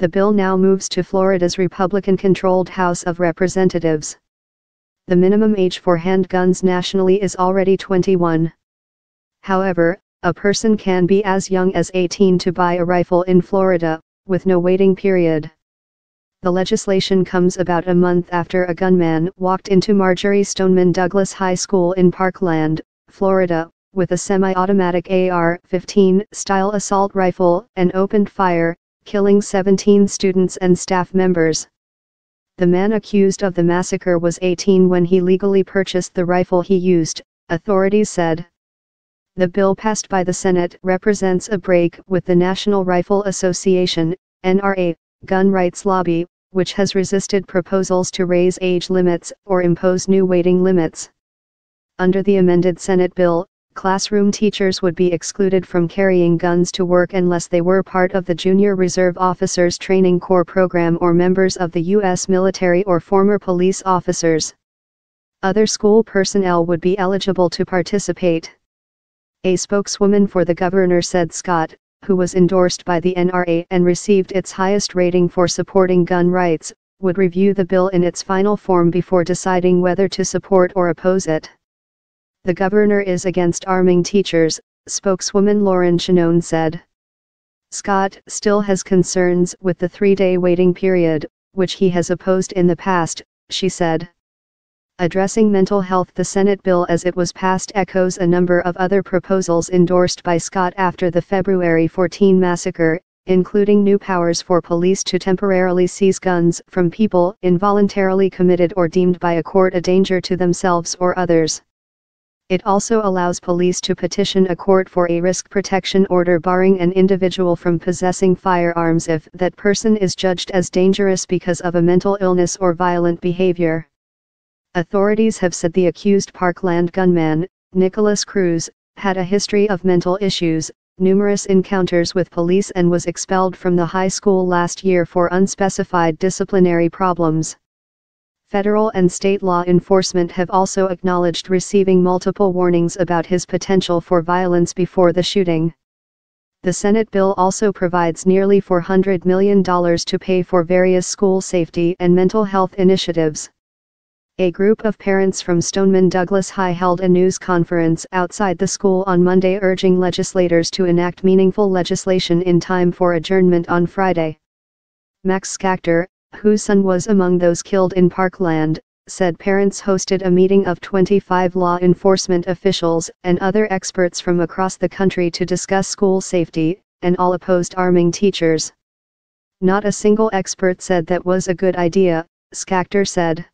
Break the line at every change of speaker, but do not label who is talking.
The bill now moves to Florida's Republican-controlled House of Representatives. The minimum age for handguns nationally is already 21. However, a person can be as young as 18 to buy a rifle in Florida, with no waiting period. The legislation comes about a month after a gunman walked into Marjory Stoneman Douglas High School in Parkland, Florida, with a semi-automatic AR-15 style assault rifle and opened fire, killing 17 students and staff members. The man accused of the massacre was 18 when he legally purchased the rifle he used, authorities said. The bill passed by the Senate represents a break with the National Rifle Association, NRA, gun rights lobby, which has resisted proposals to raise age limits or impose new weighting limits. Under the amended Senate bill, classroom teachers would be excluded from carrying guns to work unless they were part of the Junior Reserve Officers Training Corps program or members of the U.S. military or former police officers. Other school personnel would be eligible to participate. A spokeswoman for the governor said Scott, who was endorsed by the NRA and received its highest rating for supporting gun rights, would review the bill in its final form before deciding whether to support or oppose it. The governor is against arming teachers, spokeswoman Lauren Shannone said. Scott still has concerns with the 3-day waiting period, which he has opposed in the past, she said. Addressing mental health, the Senate bill as it was passed echoes a number of other proposals endorsed by Scott after the February 14 massacre, including new powers for police to temporarily seize guns from people involuntarily committed or deemed by a court a danger to themselves or others. It also allows police to petition a court for a risk protection order barring an individual from possessing firearms if that person is judged as dangerous because of a mental illness or violent behavior. Authorities have said the accused Parkland gunman, Nicholas Cruz, had a history of mental issues, numerous encounters with police, and was expelled from the high school last year for unspecified disciplinary problems. Federal and state law enforcement have also acknowledged receiving multiple warnings about his potential for violence before the shooting. The Senate bill also provides nearly $400 million to pay for various school safety and mental health initiatives. A group of parents from Stoneman Douglas High held a news conference outside the school on Monday urging legislators to enact meaningful legislation in time for adjournment on Friday. Max Schachter, whose son was among those killed in Parkland, said parents hosted a meeting of 25 law enforcement officials and other experts from across the country to discuss school safety, and all opposed arming teachers. Not a single expert said that was a good idea, Schachter said.